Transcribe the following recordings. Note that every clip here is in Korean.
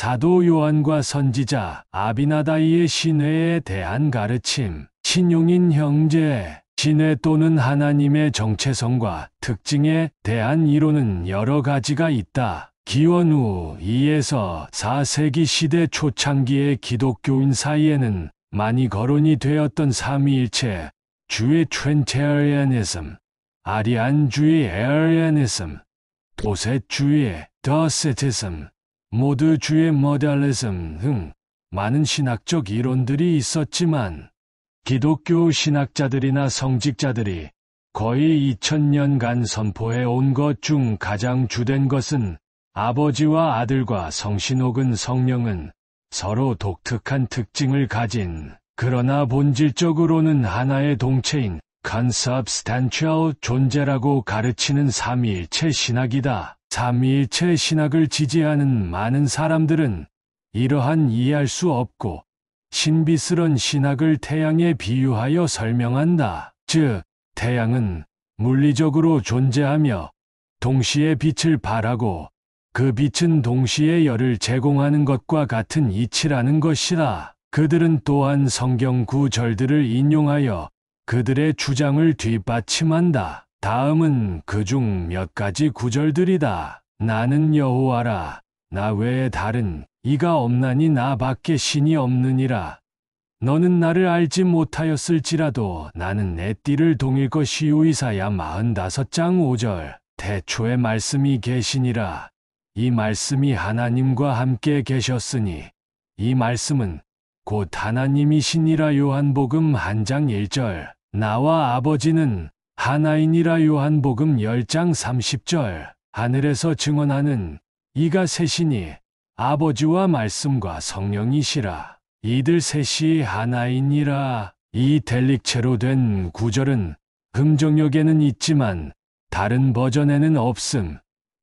사도 요한과 선지자 아비나다이의 신회에 대한 가르침. 신용인 형제, 신회 또는 하나님의 정체성과 특징에 대한 이론은 여러 가지가 있다. 기원 후 2에서 4세기 시대 초창기의 기독교인 사이에는 많이 거론이 되었던 삼위일체 주의 트렌테리아니즘, 아리안주의 에어리아니즘, 도셋주의 더세티즘, 모드주의 모달리즘 등 많은 신학적 이론들이 있었지만 기독교 신학자들이나 성직자들이 거의 2000년간 선포해 온 것 중 가장 주된 것은 아버지와 아들과 성신 혹은 성령은 서로 독특한 특징을 가진 그러나 본질적으로는 하나의 동체인 consubstantial 존재라고 가르치는 삼위일체 신학이다. 삼위일체 신학을 지지하는 많은 사람들은 이러한 이해할 수 없고 신비스런 신학을 태양에 비유하여 설명한다. 즉, 태양은 물리적으로 존재하며 동시에 빛을 발하고 그 빛은 동시에 열을 제공하는 것과 같은 이치라는 것이라. 그들은 또한 성경 구절들을 인용하여 그들의 주장을 뒷받침한다. 다음은 그중 몇 가지 구절들이다. 나는 여호와라. 나 외에 다른 이가 없나니 나 밖에 신이 없느니라. 너는 나를 알지 못하였을지라도 나는 내 띠를 동일 것이요. 이사야 45장 5절. 태초에 말씀이 계시니라. 이 말씀이 하나님과 함께 계셨으니 이 말씀은 곧 하나님이시니라. 요한복음 1장 1절. 나와 아버지는 하나이니라. 요한복음 10장 30절. 하늘에서 증언하는 이가 셋이니 아버지와 말씀과 성령이시라. 이들 셋이 하나이니라. 이 델릭체로 된 구절은 금정역에는 있지만 다른 버전에는 없음.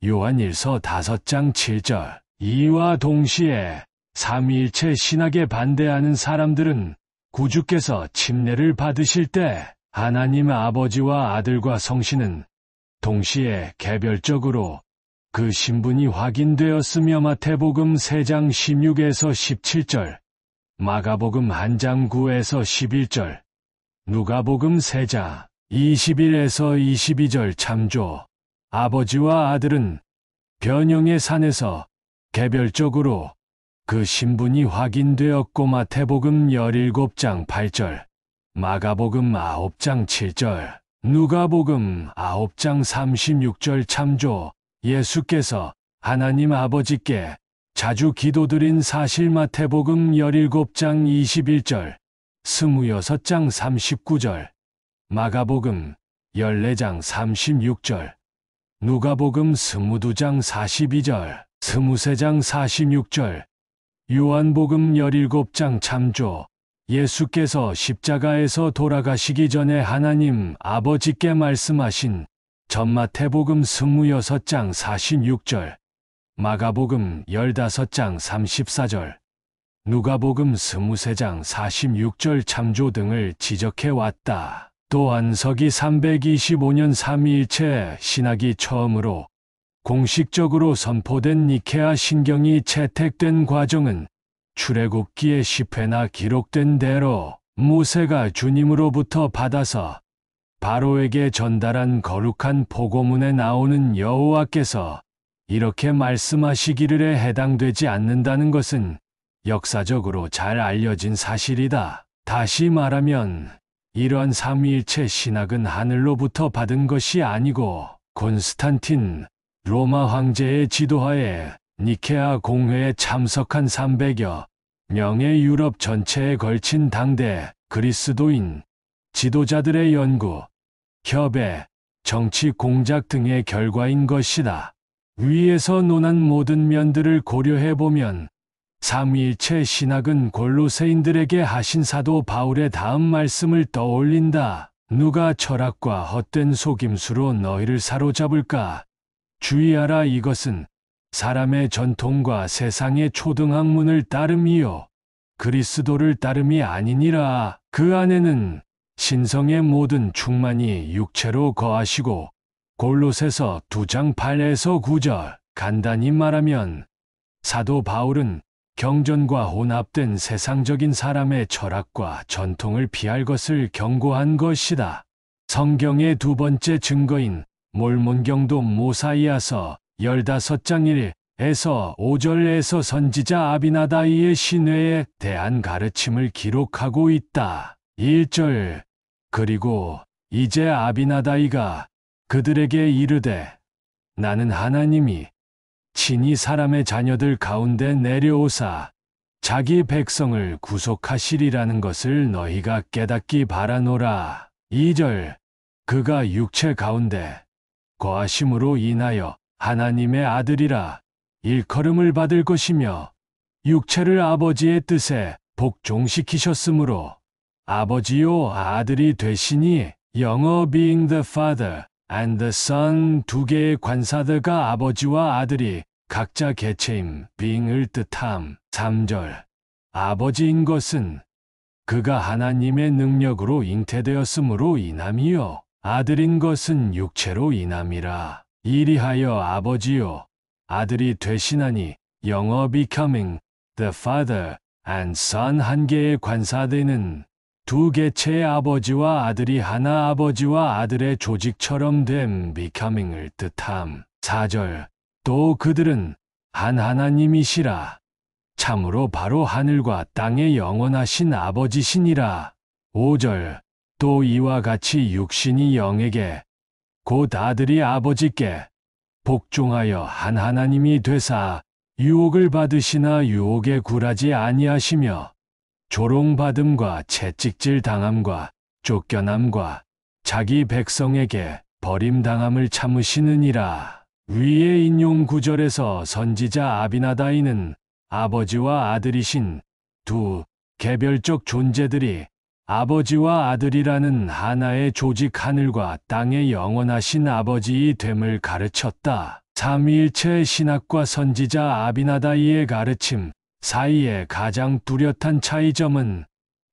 요한일서 5장 7절. 이와 동시에 삼위일체 신학에 반대하는 사람들은 구주께서 침례를 받으실 때 하나님 아버지와 아들과 성신은 동시에 개별적으로 그 신분이 확인되었으며 마태복음 3장 16에서 17절, 마가복음 1장 9에서 11절, 누가복음 3장 21에서 22절 참조. 아버지와 아들은 변형의 산에서 개별적으로 그 신분이 확인되었고 마태복음 17장 8절, 마가복음 9장 7절, 누가복음 9장 36절 참조. 예수께서 하나님 아버지께 자주 기도드린 사실 마태복음 17장 21절, 26장 39절, 마가복음 14장 36절, 누가복음 22장 42절, 23장 46절, 요한복음 17장 참조. 예수께서 십자가에서 돌아가시기 전에 하나님 아버지께 말씀하신 전마태복음 26장 46절, 마가복음 15장 34절, 누가복음 23장 46절 참조 등을 지적해왔다. 또한 서기 325년 삼위일체 신학이 처음으로 공식적으로 선포된 니케아 신경이 채택된 과정은 출애굽기의 10회나 기록된 대로 모세가 주님으로부터 받아서 바로에게 전달한 거룩한 보고문에 나오는 여호와께서 이렇게 말씀하시기를에 해당되지 않는다는 것은 역사적으로 잘 알려진 사실이다. 다시 말하면 이러한 삼위일체 신학은 하늘로부터 받은 것이 아니고 콘스탄틴 로마 황제의 지도하에 니케아 공회에 참석한 300여 명의 유럽 전체에 걸친 당대 그리스도인 지도자들의 연구, 협의, 정치 공작 등의 결과인 것이다. 위에서 논한 모든 면들을 고려해보면 삼위일체 신학은 골로새인들에게 하신 사도 바울의 다음 말씀을 떠올린다. 누가 철학과 헛된 속임수로 너희를 사로잡을까? 주의하라. 이것은 사람의 전통과 세상의 초등학문을 따름이요 그리스도를 따름이 아니니라. 그 안에는 신성의 모든 충만이 육체로 거하시고 골로새서 2장 8에서 9절. 간단히 말하면 사도 바울은 경전과 혼합된 세상적인 사람의 철학과 전통을 피할 것을 경고한 것이다. 성경의 두 번째 증거인 몰몬경도 모사이아서 15장 1에서 5절에서 선지자 아비나다이의 신뢰에 대한 가르침을 기록하고 있다. 1절 그리고 이제 아비나다이가 그들에게 이르되 나는 하나님이 친히 사람의 자녀들 가운데 내려오사 자기 백성을 구속하시리라는 것을 너희가 깨닫기 바라노라. 2절 그가 육체 가운데 거하심으로 인하여 하나님의 아들이라 일컬음을 받을 것이며 육체를 아버지의 뜻에 복종시키셨으므로 아버지요 아들이 되시니 영어 being the Father and the Son 두 개의 관사들과 아버지와 아들이 각자 개체임 being을 뜻함. 3절 아버지인 것은 그가 하나님의 능력으로 잉태되었으므로 인함이요 아들인 것은 육체로 인함이라. 이리하여 아버지요 아들이 되시나니 영어 becoming the Father and Son 한 개의 관사되는 두 개체의 아버지와 아들이 하나 아버지와 아들의 조직처럼 됨 becoming을 뜻함. 4절 또 그들은 한 하나님이시라. 참으로 바로 하늘과 땅의 영원하신 아버지시니라. 5절 또 이와 같이 육신이 영에게 곧 아들이 아버지께 복종하여 한 하나님이 되사 유혹을 받으시나 유혹에 굴하지 아니하시며 조롱받음과 채찍질 당함과 쫓겨남과 자기 백성에게 버림당함을 참으시느니라. 위의 인용 구절에서 선지자 아비나다이는 아버지와 아들이신 두 개별적 존재들이 아버지와 아들이라는 하나의 조직 하늘과 땅의 영원하신 아버지이 됨을 가르쳤다. 삼위일체 신학과 선지자 아비나다이의 가르침 사이의 가장 뚜렷한 차이점은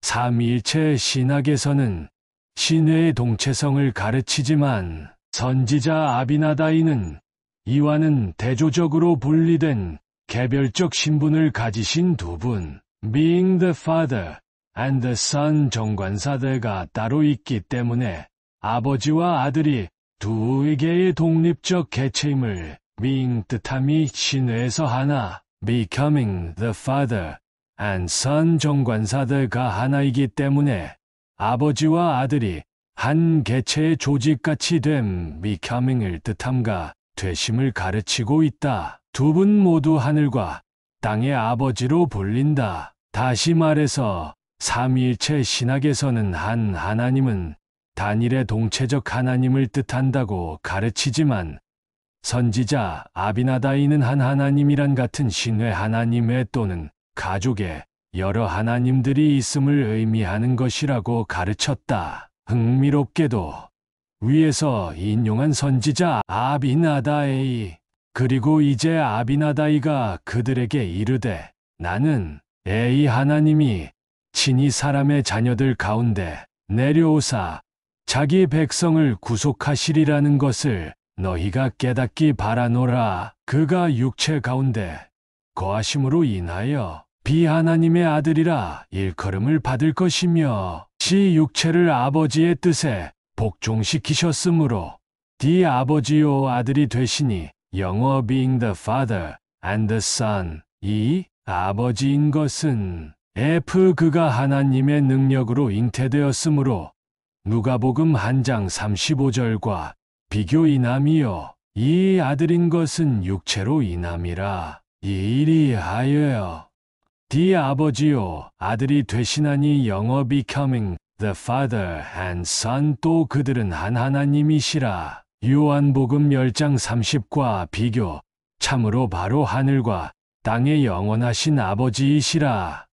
삼위일체 신학에서는 신의 동체성을 가르치지만 선지자 아비나다이는 이와는 대조적으로 분리된 개별적 신분을 가지신 두 분, being the Father and the Son 정관사들가 따로 있기 때문에 아버지와 아들이 두 개의 독립적 개체임을 being 뜻함이 신뢰에서 하나, becoming the Father and Son 정관사들가 하나이기 때문에 아버지와 아들이 한 개체의 조직같이 됨 becoming을 뜻함과 되심을 가르치고 있다. 두 분 모두 하늘과 땅의 아버지로 불린다. 다시 말해서 삼위일체 신학에서는 한 하나님은 단일의 동체적 하나님을 뜻한다고 가르치지만 선지자 아비나다이는 한 하나님이란 같은 신의 하나님 외 또는 가족의 여러 하나님들이 있음을 의미하는 것이라고 가르쳤다. 흥미롭게도 위에서 인용한 선지자 아비나다이 그리고 이제 아비나다이가 그들에게 이르되 나는 이 하나님이 친히 사람의 자녀들 가운데 내려오사 자기 백성을 구속하시리라는 것을 너희가 깨닫기 바라노라. 그가 육체 가운데 거하심으로 인하여 비하나님의 아들이라 일컬음을 받을 것이며 시 육체를 아버지의 뜻에 복종시키셨으므로 디 아버지요 아들이 되시니 영어 being the Father and the Son 이 아버지인 것은 F 그가 하나님의 능력으로 잉태되었으므로 누가복음 1장 35절과 비교 인함이요 이 아들인 것은 육체로 인함이라. 이리하여 디 아버지요 아들이 되시나니 영어 becoming the Father and Son 또 그들은 한 하나님이시라. 요한복음 10장 30과 비교 참으로 바로 하늘과 땅의 영원하신 아버지이시라.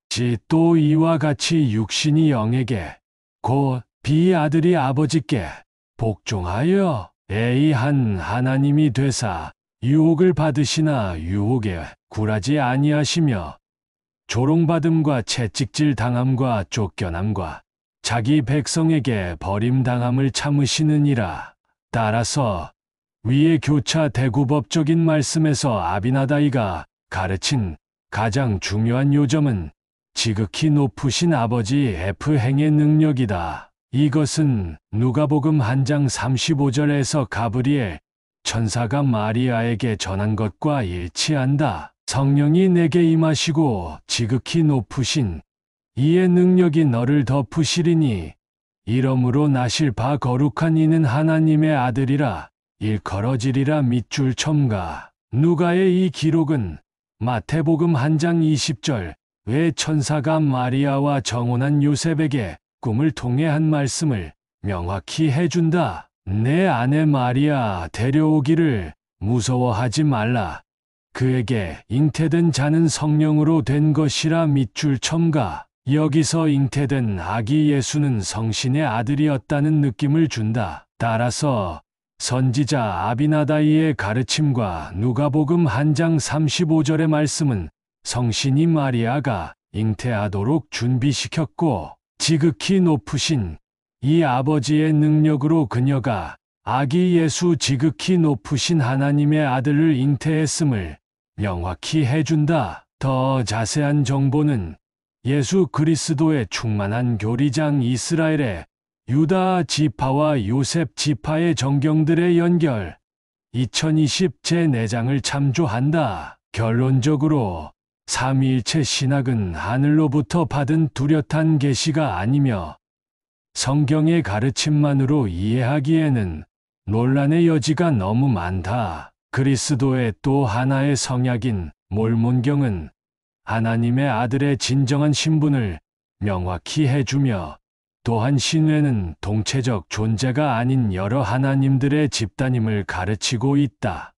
또 이와 같이 육신이 영에게 곧 비아들이 아버지께 복종하여 한 하나님이 되사 유혹을 받으시나 유혹에 굴하지 아니하시며 조롱받음과 채찍질 당함과 쫓겨남과 자기 백성에게 버림당함을 참으시느니라. 따라서 위의 교차 대구법적인 말씀에서 아비나다이가 가르친 가장 중요한 요점은 지극히 높으신 아버지 F행의 능력이다. 이것은 누가복음 1장 35절에서 가브리엘 천사가 마리아에게 전한 것과 일치한다. 성령이 내게 임하시고 지극히 높으신 이의 능력이 너를 덮으시리니 이러므로 나실 바 거룩한 이는 하나님의 아들이라 일컬어지리라 밑줄 첨가. 누가의 이 기록은 마태복음 1장 20절 왜 천사가 마리아와 정혼한 요셉에게 꿈을 통해 한 말씀을 명확히 해준다. 내 아내 마리아 데려오기를 무서워하지 말라. 그에게 잉태된 자는 성령으로 된 것이라 밑줄 첨가. 여기서 잉태된 아기 예수는 성신의 아들이었다는 느낌을 준다. 따라서 선지자 아비나다이의 가르침과 누가복음 1장 35절의 말씀은 성신이 마리아가 잉태하도록 준비시켰고 지극히 높으신 이 아버지의 능력으로 그녀가 아기 예수 지극히 높으신 하나님의 아들을 잉태했음을 명확히 해준다. 더 자세한 정보는 예수 그리스도의 충만한 교리장 이스라엘의 유다 지파와 요셉 지파의 정경들의 연결 2020 제4장을 참조한다. 결론적으로 삼위일체 신학은 하늘로부터 받은 뚜렷한 계시가 아니며 성경의 가르침만으로 이해하기에는 논란의 여지가 너무 많다. 그리스도의 또 하나의 성약인 몰몬경은 하나님의 아들의 진정한 신분을 명확히 해주며 또한 신뢰는 동체적 존재가 아닌 여러 하나님들의 집단임을 가르치고 있다.